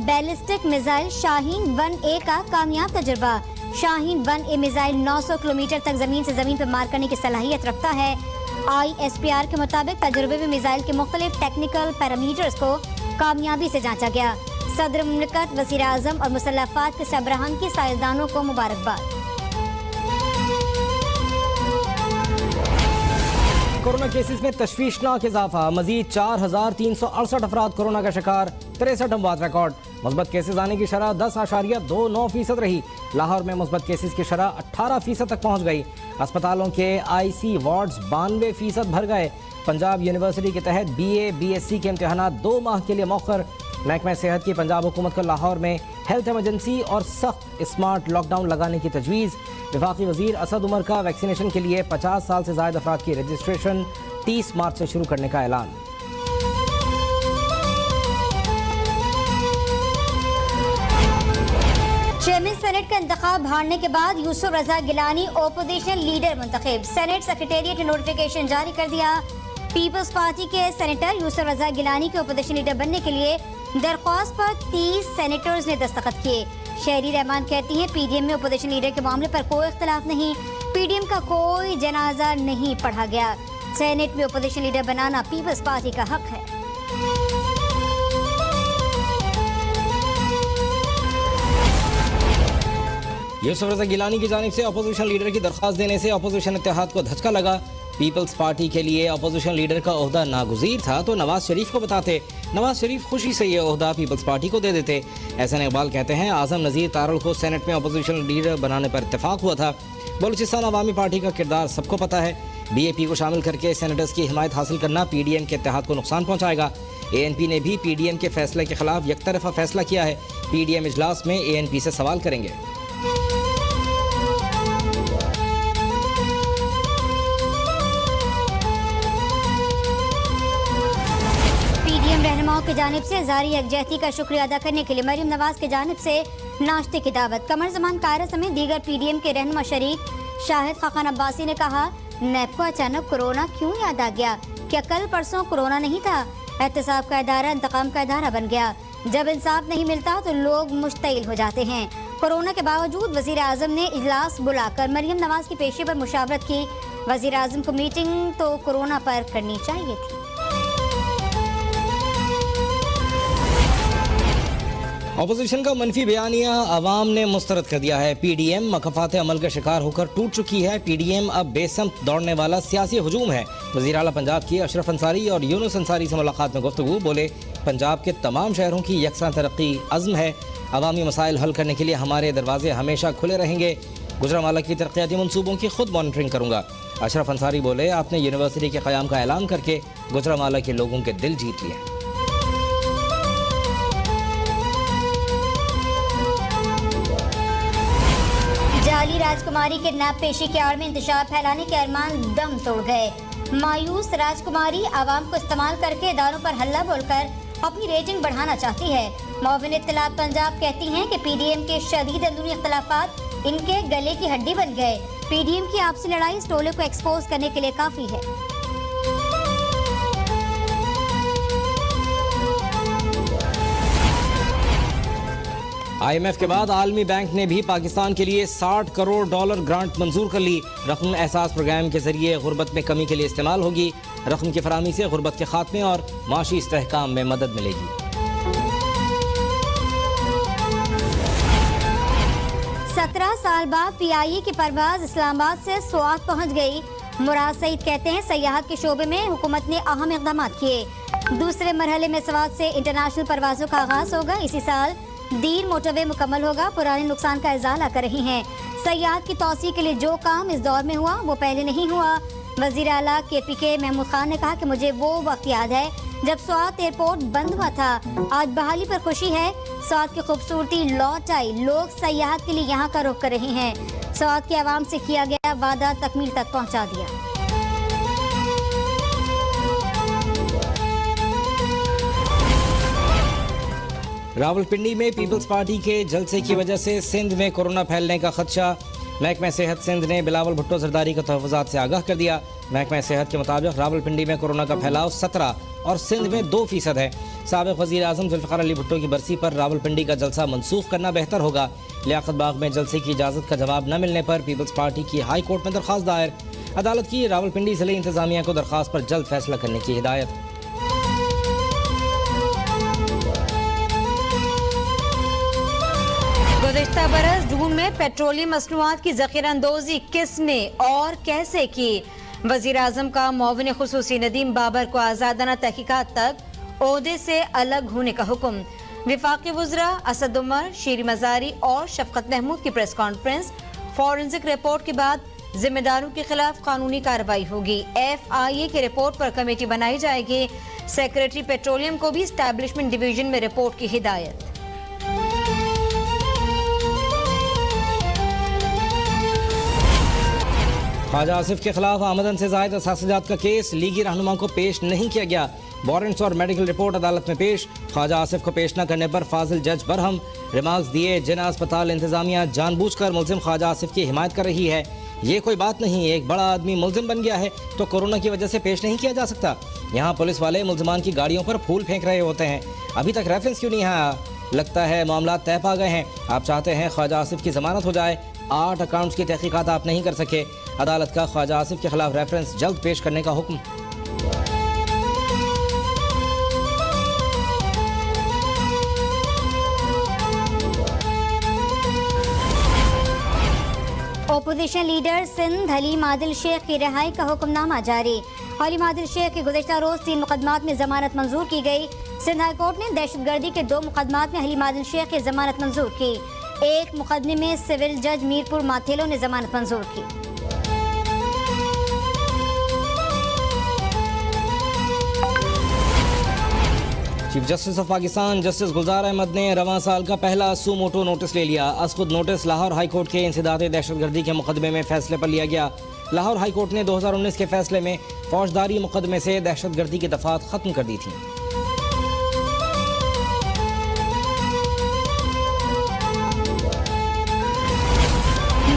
Ballistic missile Shaheen 1A का कामयाब तजुर्बा। शाहीन 1A मिसाइल 900 किलोमीटर तक जमीन से जमीन पर मार करने की सलाहियत रखता है। ISPR के मुताबिक तजुर्बे में मिसाइल के मुख्तलिफ टेक्निकल पैरामीटर्स को कामयाबी से जांचा गया। सदर मुमलिकत, वज़ीर आज़म और मुसल्लफ़ात के सरबराहान की साइंसदानों को मुबारकबाद। कोरोना केसेस में तशवीशनाक इजाफा, मजीद 4,368 अफराद कोरोना का शिकार, 63 अमवात रिकॉर्ड। मुस्बत केसेस आने की शरह 10.29% रही। लाहौर में मुस्बत केसेस की शरह 18% तक पहुँच गई। अस्पतालों के IC वार्ड्स 92% भर गए। पंजाब यूनिवर्सिटी के तहत BA BSc के इम्तहानात 2 माह के लिए मौखर। महकमा सेहत की पंजाब हुकूमत को लाहौर में हेल्थ एमरजेंसी और सख्त स्मार्ट लॉकडाउन लगाने की तजवीज़। वफाकी वजीर असद उमर का वैक्सीनेशन के लिए 50 साल से ज़ायद अफराद की रजिस्ट्रेशन 30 मार्च से शुरू करने का ऐलान। चेयरमैन सेनेट का इंतखाब हारने के बाद यूसुफ रजा गिलानी ओपोजिशन लीडर मुंतखब। सेनेट सेक्रेटेरिएट ने नोटिफिकेशन जारी कर दिया। पीपल्स पार्टी के सेनेटर यूसुफ रजा गिलानी के ओपोजिशन लीडर बनने के लिए दरख्वास्त पर 30 सेनेटर्स ने दस्तखत किए। शहरी रहमान कहती हैं PDM में ओपोजिशन लीडर के मामले पर कोई इख्तलाफ नहीं। PDM का कोई जनाजा नहीं पढ़ा गया। सेनेट में ओपोजिशन लीडर बनाना पीपल्स पार्टी का हक है। यूसुफ रजा गिलानी की जानिब से अपोजिशन लीडर की दरख्वास्त देने से अपोजिशन इत्तेहाद को धचका लगा। पीपल्स पार्टी के लिए अपोजिशन लीडर का ओहदा नागुज़ीर था तो नवाज शरीफ को बताते। नवाज शरीफ खुशी से ये ओहदा पीपल्स पार्टी को दे देते। एहसन इकबाल कहते हैं आज़म नज़ीर तारल को सेनेट में अपोजिशन लीडर बनाने पर इत्तेफाक हुआ था। बलूचिस्तान अवामी पार्टी का किरदार सबको पता है। BAP को शामिल करके सेनेटर्स की हिमायत हासिल करना PDM के इत्तेहाद को नुकसान पहुँचाएगा। ANP ने भी PDM के फैसले के खिलाफ यकतरफा फैसला किया है। PDM इजलास में ANP से सवाल करेंगे। रहनुमाओं की जानिब से जारी यकजहती का शुक्रिया अदा करने के लिए मरीम नवाज की जानिब से नाश्ते की दावत। कमर जमान कायरा समेत दीगर PDM के रहनुमा शरीक शाहिद खान अब्बासी ने कहा, नैब को अचानक कोरोना क्यों याद आ गया? क्या कल परसों कोरोना नहीं था? एहतसाब का इदारा इंतकाम का इदारा बन गया। जब इंसाफ नहीं मिलता तो लोग मुश्तइल हो जाते हैं। कोरोना के बावजूद वज़ीर आज़म ने इजलास बुलाकर मरीम नवाज की पेशी पर मुशावरत की। वज़ीर आज़म को मीटिंग तो कोरोना पर करनी चाहिए थी। अपोजिशन का मनफी बयानिया अवाम ने मुस्तरद कर दिया है। PDM मकफात अमल का शिकार होकर टूट चुकी है। PDM अब बेसमत दौड़ने वाला सियासी हुजूम है। वज़ीर आला पंजाब की अशरफ अंसारी और यूनुस अंसारी से मुलाकात में गुफ्तगू बोले, पंजाब के तमाम शहरों की यकसा तरक्की अज़्म है। अवामी मसाइल हल करने के लिए हमारे दरवाजे हमेशा खुले रहेंगे। गुजरांवाला की तरक्याती मनसूबों की खुद मॉनिटरिंग करूँगा। अशरफ अंसारी बोले, आपने यूनिवर्सिटी के क़याम का ऐलान करके गुजरांवाला के लोगों के दिल जीत लिए। जाली राजकुमारी के नैब पेशी के आड़ में इंतशार फैलाने के अरमान दम तोड़ गए। मायूस राजकुमारी आवाम को इस्तेमाल करके इदारों पर हल्ला बोलकर अपनी रेटिंग बढ़ाना चाहती है। मुआविन इत्तलात पंजाब कहती हैं कि PDM के शदीद अंदरूनी इख्तलाफात इनके गले की हड्डी बन गए। PDM की आपसी लड़ाई इस टोले को एक्सपोज करने के लिए काफी है। IMF के बाद आलमी बैंक ने भी पाकिस्तान के लिए $60 करोड़ ग्रांट मंजूर कर ली। रकम एहसास प्रोग्राम के जरिए गुर्बत में कमी के लिए इस्तेमाल होगी। रकम की फराहमी से गुर्बत के खात्मे और माशी इस्तेहकाम में मदद मिलेगी। 17 साल बाद PIA की परवाज इस्लामाबाद से स्वात पहुंच गई। मुराद सईद कहते हैं, सयाहत के शोबे में हुकूमत ने अहम इक़दाम किए। दूसरे मरहले में स्वात से इंटरनेशनल परवाजों का आगाज होगा। इसी साल दीर मोटरवे मुकम्मल होगा। पुराने नुकसान का इजाला कर रही हैं। सयाहत की तौसी के लिए जो काम इस दौर में हुआ वो पहले नहीं हुआ। वज़ीर आला KPK महमूद खान ने कहा कि मुझे वो वक्त याद है जब स्वात एयरपोर्ट बंद हुआ था। आज बहाली पर खुशी है। स्वात की खूबसूरती लौट आई। लोग सयाहत के लिए यहाँ का रुख कर रहे हैं। स्वात के आवाम से किया गया वादा तकमील तक पहुँचा दिया। रावलपिंडी में पीपल्स पार्टी के जलसे की वजह से सिंध में कोरोना फैलने का खदशा। महकमा सेहत सिंध ने बिलावल भुट्टो जरदारी को तहफ़्फ़ुज़ात से आगाह कर दिया। महकमा सेहत के मुताबिक रावलपिंडी में कोरोना का फैलाव 17 और सिंध में 2% है। साबिक़ वज़ीर आज़म ज़ुल्फ़िकार अली भुट्टो की बरसी पर रावलपिंडी का जलसा मनसूख करना बेहतर होगा। लियाकत बाग में जलसे की इजाज़त का जवाब न मिलने पर पीपल्स पार्टी की हाई कोर्ट में दरख्वास्त दायर। अदालत की रावलपिंडी ज़िले इंतज़ामिया को दरख्वास्त पर जल्द फैसला करने की हिदायत। गुज़िश्ता बरस जून में पेट्रोलियम मसनूआत की ज़ख़ीराअंदोज़ी किसने और कैसे की? वज़ीर आज़म का मुआविन ख़ुसूसी नदीम बाबर को आज़ादाना तहक़ीक़ात तक ओहदे से अलग होने का हुक्म। विफ़ाक़ी वज़रा असद उमर, शीरी मज़ारी और शफ़क़त महमूद की प्रेस कॉन्फ्रेंस। फॉरेंसिक रिपोर्ट के बाद जिम्मेदारों के खिलाफ कानूनी कार्रवाई होगी। FIA की रिपोर्ट पर कमेटी बनाई जाएगी। सेक्रेटरी पेट्रोलियम को भी इस्टेब्लिशमेंट डिवीजन में रिपोर्ट की हिदायत। ख्वाजा आसिफ के खिलाफ आमदन से ज़ायद असातिज़ात का केस लीगी रहनुमा को पेश नहीं किया गया। वारंट्स और मेडिकल रिपोर्ट अदालत में पेश। ख्वाजा आसिफ को पेश न करने पर फाजिल जज बरहम। रिमार्क्स दिए, जिना अस्पताल इंतजामिया जानबूझकर मुल्जिम ख्वाजा आसिफ की हिमायत कर रही है। ये कोई बात नहीं, एक बड़ा आदमी मुल्जिम बन गया है तो कोरोना की वजह से पेश नहीं किया जा सकता। यहाँ पुलिस वाले मुल्जिमान की गाड़ियों पर फूल फेंक रहे होते हैं, अभी तक रेफरेंस क्यों नहीं आया? लगता है मामला तय पा गए हैं। आप चाहते हैं ख्वाजा आसिफ की जमानत हो जाए। 8 अकाउंट्स की तहकीकात आप नहीं कर सके। अदालत का ख्वाजा आसिफ के खिलाफ रेफरेंस जल्द पेश करने का हुक्म। ओपोजिशन लीडर सिंध हलीम आदिल शेख की रिहाई का हुक्मनामा जारी। हलीम आदिल शेख की गुज़िश्ता रोज 3 मुकदमात में जमानत मंजूर की गई। सिंध हाई कोर्ट ने दहशतगर्दी के 2 मुकदमात में हलीम आदिल शेख की जमानत मंजूर की। एक मुकदमे में सिविल जज मीरपुर माथेलो ने जमानत मंजूर की। Chief justice of Pakistan justice Gulzar Ahmed ने रवां साल का पहला सू मोटो नोटिस ले लिया। असखुद नोटिस लाहौर हाई कोर्ट के इंसदाद दहशतगर्दी के मुकदमे में फैसले पर लिया गया। लाहौर हाई कोर्ट ने 2019 के फैसले में फौजदारी मुकदमे से दहशतगर्दी की दफात खत्म कर दी थी।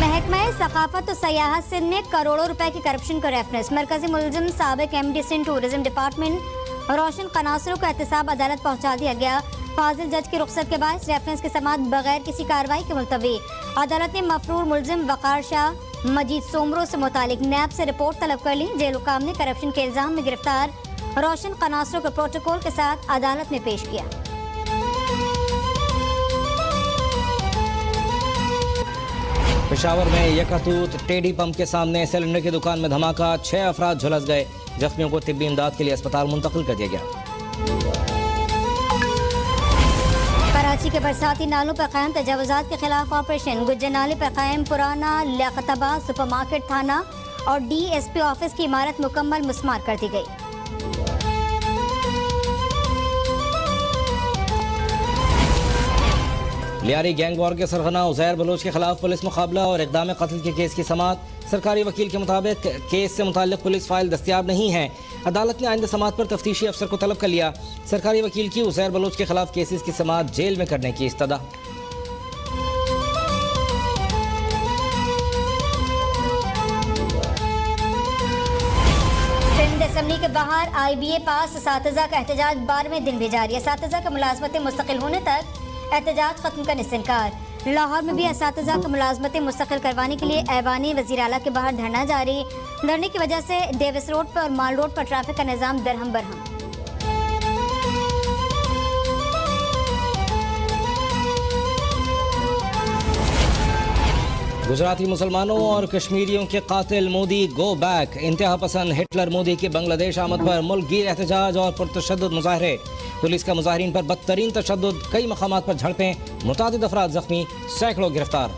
महकमा सकाफत और सयाहत सिंध में करोड़ों रुपए की करप्शन का रेफरेंस। मरकजी मुलजिम साबिक MD सिंध टूरिज्म डिपार्टमेंट रोशन कनासरों का एहतसाब अदालत पहुंचा दिया गया। फाजिल जज की रुख्सत के बाद रेफरेंस की समाअत बगैर किसी कार्रवाई के मुलतवी। अदालत ने मफरूर मुलजिम वकार शाह मजीद सोमरो से मुतालिक नैब से रिपोर्ट तलब कर ली। जेल हुकाम ने करप्शन के इल्जाम में गिरफ्तार रोशन कनासरों को प्रोटोकॉल के साथ अदालत में पेश किया। पेशावर में यकातूत टेडी पंप के सामने सिलेंडर की दुकान में धमाका, 6 अफराद झुलस गए। जख्मियों को तिब्बी इमदाद के लिए अस्पताल मुंतकिल कर दिया गया। कराची के बरसाती नालों पर कायम तजावुजात के खिलाफ ऑपरेशन। गुज्जर नाले पर कायम पुराना लियाकताबाद सुपरमार्केट थाना और DSP ऑफिस की इमारत मुकम्मल मुस्मार कर दी गई। लियारी गैंग वॉर के सरगना उज़ैर बलोच के खिलाफ पुलिस मुकाबला और इक़दाम कत्ल के केस की समाअत। सरकारी वकील के मुताबिक केस से मुताल्लिक़ पुलिस फाइल दस्तियाब नहीं है। अदालत ने आइंदा समाअत पर तफ्तीशी अफसर को तलब कर लिया। सरकारी वकील की उज़ैर बलोच के खिलाफ केसेस की समाअत जेल में करने की इस्तदा। सिंध असम्बली के बाहर IBA पास असातिज़ा का एहतजाज 12वें दिन भी जारी। असातिज़ा का मुलाजमतें मुस्तकिल होने तक एहतजाज खत्म करने से इनकार। लाहौर में भी असातिज़ा को मुलाजमतें मुस्तकिल करवाने के लिए ऐवानी वज़ीर आला के बाहर धरना जारी। धरने की वजह से डेविस रोड पर और माल रोड पर ट्रैफिक का निज़ाम दरहम बरहम। गुजराती मुसलमानों और कश्मीरियों के कातिल मोदी गो बैक। इंतहा पसंद हिटलर मोदी की बांग्लादेश आमद पर मुल्क गिर एहतजाज और पुरतशद्दुद मुजाहरे। पुलिस का मुजाहिरीन पर बदतरीन तशद्दुद, कई मकामात पर झड़पें, मुतादिद अफराद जख्मी, सैकड़ों गिरफ्तार।